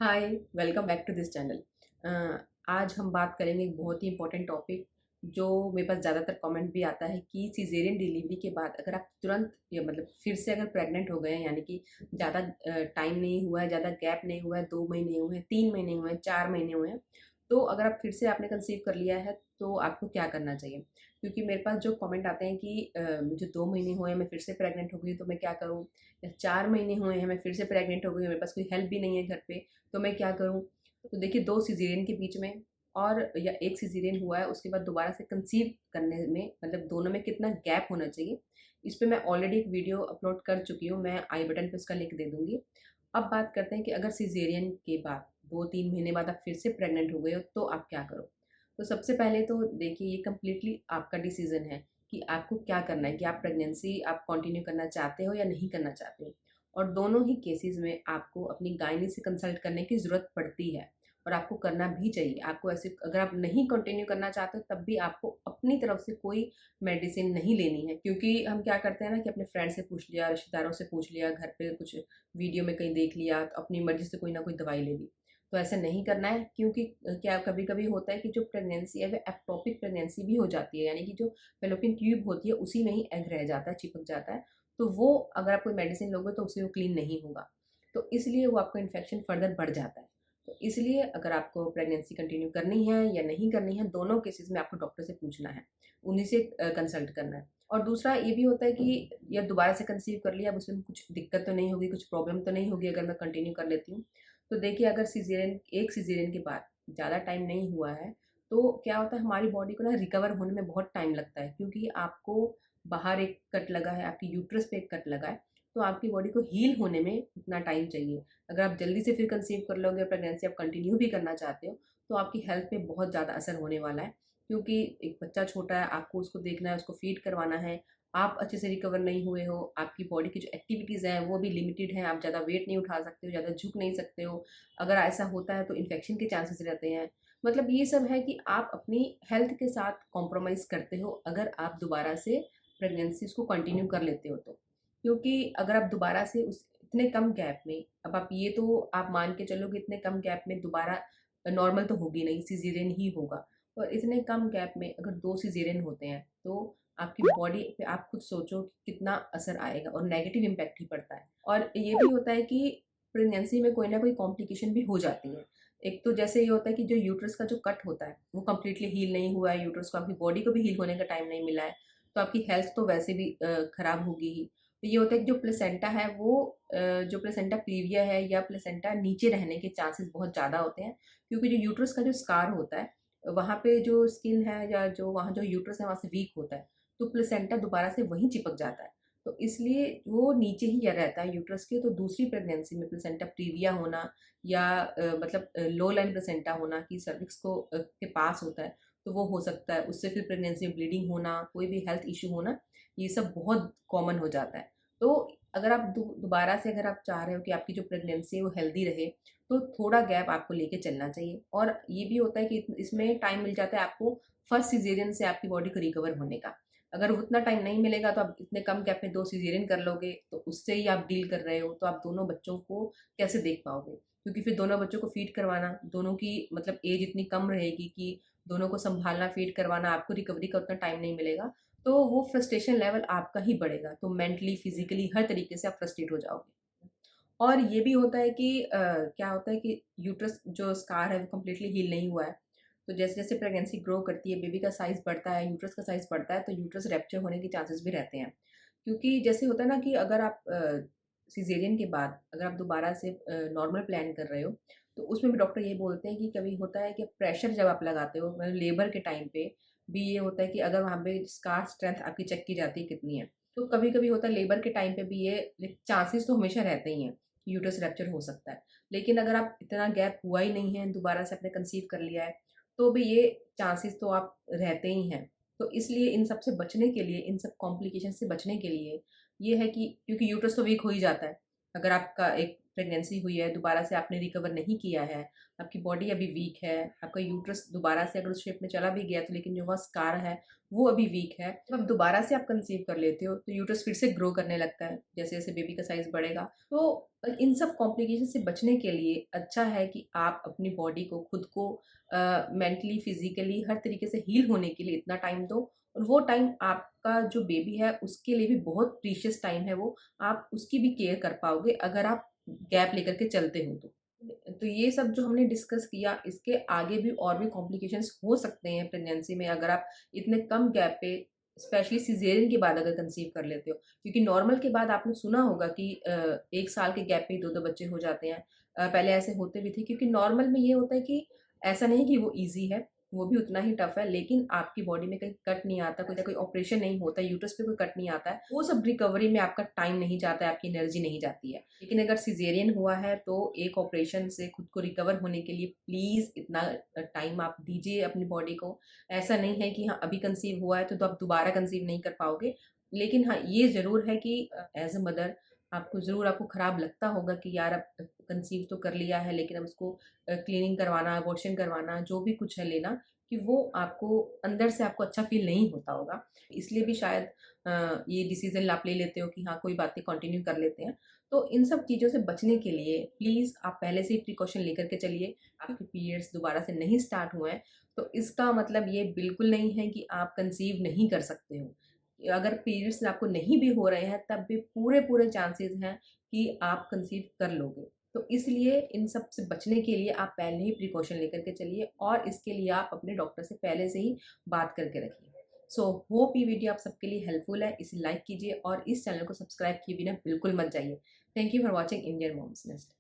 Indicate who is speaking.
Speaker 1: Hi, welcome back to this channel. आज हम बात करेंगे एक बहुत ही इम्पोर्टेंट टॉपिक जो मेरे पास ज़्यादातर कमेंट भी आता है कि सिजेरियन डिलीवरी के बाद अगर आप तुरंत या मतलब फिर से अगर प्रेग्नेंट हो गए हैं, यानी कि ज़्यादा टाइम नहीं हुआ है, ज़्यादा गैप नहीं हुआ है, 2 महीने हुए हैं, 3 महीने हुए हैं, 4 महीने हुए हैं, तो अगर आप फिर से आपने कंसीव कर लिया है तो आपको क्या करना चाहिए। क्योंकि मेरे पास जो कमेंट आते हैं कि मुझे 2 महीने हुए हैं, मैं फिर से प्रेग्नेंट हो गई तो मैं क्या करूँ, या 4 महीने हुए हैं, मैं फिर से प्रेग्नेंट हो गई हूँ, मेरे पास कोई हेल्प भी नहीं है घर पे, तो मैं क्या करूँ? तो देखिए, 2 सिज़ेरियन के बीच में और या 1 सिज़ेरियन हुआ है उसके बाद दोबारा से कंसीव करने में मतलब दोनों में कितना गैप होना चाहिए, इस पे मैं ऑलरेडी एक वीडियो अपलोड कर चुकी हूँ, मैं आई बटन पे उसका लिंक दे दूँगी। अब बात करते हैं कि अगर सिज़ेरियन के बाद 2-3 महीने बाद आप फिर से प्रेग्नेंट हो गए हो तो आप क्या करो? तो सबसे पहले तो देखिए, ये कंप्लीटली आपका डिसीज़न है कि आपको क्या करना है, कि आप प्रेगनेंसी आप कंटिन्यू करना चाहते हो या नहीं करना चाहते हो। और दोनों ही केसेस में आपको अपनी गायनी से कंसल्ट करने की ज़रूरत पड़ती है और आपको करना भी चाहिए। आपको ऐसे अगर आप नहीं कंटिन्यू करना चाहते हो तब भी आपको अपनी तरफ से कोई मेडिसिन नहीं लेनी है, क्योंकि हम क्या करते हैं ना कि अपने फ्रेंड से पूछ लिया, रिश्तेदारों से पूछ लिया, घर पे कुछ वीडियो में कहीं देख लिया तो अपनी मर्ज़ी से कोई ना कोई दवाई ले ली। तो ऐसा नहीं करना है, क्योंकि क्या कभी-कभी होता है कि जो प्रेगनेंसी है वो एक्टोपिक प्रेगनेंसी भी हो जाती है, यानी कि जो फैलोपियन ट्यूब होती है उसी में ही एग रह जाता है, चिपक जाता है। तो वो अगर आप कोई मेडिसिन लोगे तो उससे वो क्लीन नहीं होगा। तो इसलिए वो आपका इन्फेक्शन फर्दर बढ़ जाता है। तो इसलिए अगर आपको प्रेगनेंसी कंटिन्यू करनी है या नहीं करनी है, दोनों केसेस में आपको डॉक्टर से पूछना है, उन्हीं से कंसल्ट करना है। और दूसरा ये भी होता है कि या दोबारा से कंसीव कर लिया, अब उसमें कुछ दिक्कत तो नहीं होगी, कुछ प्रॉब्लम तो नहीं होगी अगर मैं कंटिन्यू कर लेती हूँ। तो देखिए, अगर सिज़ेरियन एक सिज़ेरियन के बाद ज़्यादा टाइम नहीं हुआ है, तो क्या होता है, हमारी बॉडी को ना रिकवर होने में बहुत टाइम लगता है, क्योंकि आपको बाहर एक कट लगा है, आपकी यूट्रस पे एक कट लगा है, तो आपकी बॉडी को हील होने में इतना टाइम चाहिए। अगर आप जल्दी से फिर कंसीव कर लोगे, प्रेगनेंसी आप कंटिन्यू भी करना चाहते हो, तो आपकी हेल्थ पे बहुत ज़्यादा असर होने वाला है, क्योंकि एक बच्चा छोटा है, आपको उसको देखना है, उसको फीड करवाना है, आप अच्छे से रिकवर नहीं हुए हो, आपकी बॉडी की जो एक्टिविटीज़ हैं वो भी लिमिटेड हैं, आप ज़्यादा वेट नहीं उठा सकते हो, ज़्यादा झुक नहीं सकते हो। अगर ऐसा होता है तो इन्फेक्शन के चांसेस रहते हैं। मतलब ये सब है कि आप अपनी हेल्थ के साथ कॉम्प्रोमाइज़ करते हो अगर आप दोबारा से प्रेगनेंसीज़ को कंटिन्यू कर लेते हो तो। क्योंकि अगर आप दोबारा से उस इतने कम गैप में, अब आप ये तो आप मान के चलो कि इतने कम गैप में दोबारा नॉर्मल तो होगी नहीं, सिज़ेरियन ही होगा। और इतने कम गैप में अगर 2 सिज़ेरियन होते हैं, तो आपकी बॉडी पे आप खुद सोचो कि कितना असर आएगा, और नेगेटिव इम्पैक्ट ही पड़ता है। और ये भी होता है कि प्रेगनेंसी में कोई ना कोई कॉम्प्लिकेशन भी हो जाती है। एक तो जैसे ये होता है कि जो यूट्रस का जो कट होता है, वो कंप्लीटली हील नहीं हुआ है, यूट्रस को आपकी बॉडी को भी हील होने का टाइम नहीं मिला है, तो आपकी हेल्थ तो वैसे भी खराब होगी ही। तो ये होता है कि जो प्लेसेंटा है वो जो प्लेसेंटा प्रीविया है या प्लेसेंटा नीचे रहने के चांसेस बहुत ज़्यादा होते हैं, क्योंकि जो यूट्रस का जो स्कार होता है, वहाँ पे जो स्किन है या जो वहाँ जो यूट्रस है वहाँ से वीक होता है, तो प्लेसेंटा दोबारा से वहीं चिपक जाता है। तो इसलिए वो नीचे ही या रहता है यूट्रस के, तो दूसरी प्रेगनेंसी में प्लेसेंटा प्रीविया होना या मतलब लो लाइन प्लेसेंटा होना कि सर्विक्स को के पास होता है, तो वो हो सकता है। उससे फिर प्रेगनेंसी में ब्लीडिंग होना, कोई भी हेल्थ इश्यू होना, ये सब बहुत कॉमन हो जाता है। तो अगर आप दोबारा से अगर आप चाह रहे हो कि आपकी जो प्रेगनेंसी है वो हेल्दी रहे, तो थोड़ा गैप आपको लेके चलना चाहिए। और ये भी होता है कि इसमें टाइम मिल जाता है आपको फर्स्ट सिज़ेरियन से आपकी बॉडी को रिकवर होने का। अगर उतना टाइम नहीं मिलेगा तो आप इतने कम गैप में 2 सिज़ेरियन कर लोगे, तो उससे ही आप डील कर रहे हो, तो आप दोनों बच्चों को कैसे देख पाओगे? क्योंकि फिर दोनों बच्चों को फ़ीड करवाना, दोनों की मतलब एज इतनी कम रहेगी कि दोनों को सँभालना, फ़ीड करवाना, आपको रिकवरी का उतना टाइम नहीं मिलेगा, तो वो फ्रस्ट्रेशन लेवल आपका ही बढ़ेगा। तो मेंटली, फिज़िकली हर तरीके से आप फ्रस्ट्रेट हो जाओगे। और ये भी होता है कि क्या होता है कि यूट्रस जो स्कार है वो कंप्लीटली हील नहीं हुआ है। तो जैसे-जैसे प्रेगनेंसी ग्रो करती है, बेबी का साइज़ बढ़ता है, यूट्रस का साइज़ बढ़ता है, तो यूट्रस रप्चर होने के चांसेस भी रहते हैं। क्योंकि जैसे होता है ना कि अगर आप सिज़ेरियन के बाद अगर आप दोबारा से नॉर्मल प्लान कर रहे हो, तो उसमें भी डॉक्टर ये बोलते हैं कि कभी होता है कि प्रेशर जब आप लगाते हो मतलब लेबर के टाइम पे भी ये होता है कि अगर वहाँ पे स्कार स्ट्रेंथ आपकी चेक की जाती है कितनी है। तो कभी-कभी होता है लेबर के टाइम पे भी ये चांसेस तो हमेशा रहते ही हैं कि यूट्रस रप्चर हो सकता है। लेकिन अगर आप इतना गैप हुआ ही नहीं है, दोबारा से आपने कंसीव कर लिया है, तो भी ये चांसेस तो आप रहते ही हैं। तो इसलिए इन सब से बचने के लिए, इन सब कॉम्प्लिकेशन से बचने के लिए ये है कि क्योंकि यूट्रस तो वीक हो ही जाता है, अगर आपका एक प्रेगनेंसी हुई है, दोबारा से आपने रिकवर नहीं किया है, आपकी बॉडी अभी वीक है, आपका यूट्रस दोबारा से अगर उस शेप में चला भी गया तो लेकिन जो वहाँ स्कार है वो अभी वीक है, जब अब दोबारा से आप कंसीव कर लेते हो तो यूट्रस फिर से ग्रो करने लगता है जैसे जैसे बेबी का साइज बढ़ेगा। तो इन सब कॉम्प्लिकेशन से बचने के लिए अच्छा है कि आप अपनी बॉडी को, खुद को मेंटली, फिजिकली हर तरीके से हील होने के लिए इतना टाइम दो, और वो टाइम आपका जो बेबी है उसके लिए भी बहुत प्रीशियस टाइम है, वो आप उसकी भी केयर कर पाओगे अगर आप गैप लेकर के चलते हो तो ये सब जो हमने डिस्कस किया, इसके आगे भी और भी कॉम्प्लिकेशंस हो सकते हैं प्रेगनेंसी में अगर आप इतने कम गैप पे, स्पेशली सिजेरियन के बाद अगर कंसीव कर लेते हो, क्योंकि नॉर्मल के बाद आपने सुना होगा कि 1 साल के गैप पे ही 2-2 बच्चे हो जाते हैं। पहले ऐसे होते भी थे, क्योंकि नॉर्मल में ये होता है कि ऐसा नहीं कि वो ईज़ी है, वो भी उतना ही टफ है, लेकिन आपकी बॉडी में कहीं कट नहीं आता, कोई ऑपरेशन नहीं होता, यूट्रस पे कोई कट नहीं आता है, वो सब रिकवरी में आपका टाइम नहीं जाता है, आपकी एनर्जी नहीं जाती है। लेकिन अगर सिजेरियन हुआ है तो एक ऑपरेशन से खुद को रिकवर होने के लिए प्लीज़ इतना टाइम आप दीजिए अपनी बॉडी को। ऐसा नहीं है कि हाँ अभी कंसीव हुआ है तो आप दोबारा कंसीव नहीं कर पाओगे, लेकिन हाँ ये ज़रूर है कि एज अ मदर आपको ज़रूर, आपको ख़राब लगता होगा कि यार अब कंसीव तो कर लिया है लेकिन अब उसको क्लीनिंग करवाना, अबॉर्शन करवाना, जो भी कुछ है लेना, कि वो आपको अंदर से आपको अच्छा फ़ील नहीं होता होगा। इसलिए भी शायद ये डिसीज़न आप ले लेते हो कि हाँ कोई बात नहीं, कंटिन्यू कर लेते हैं। तो इन सब चीज़ों से बचने के लिए प्लीज़ आप पहले से ही प्रिकॉशन लेकर के चलिए। आपके पीरियड्स दोबारा से नहीं स्टार्ट हुए हैं तो इसका मतलब ये बिल्कुल नहीं है कि आप कंसीव नहीं कर सकते हो। अगर पीरियड्स आपको नहीं भी हो रहे हैं तब भी पूरे चांसेस हैं कि आप कंसीव कर लोगे। तो इसलिए इन सब से बचने के लिए आप पहले ही प्रिकॉशन लेकर के चलिए, और इसके लिए आप अपने डॉक्टर से पहले से ही बात करके रखिए। सो होप ये वीडियो आप सबके लिए हेल्पफुल है, इसे लाइक कीजिए और इस चैनल को सब्सक्राइब किए बिना बिल्कुल मत जाइए। Thank you for watching Indian Moms nest.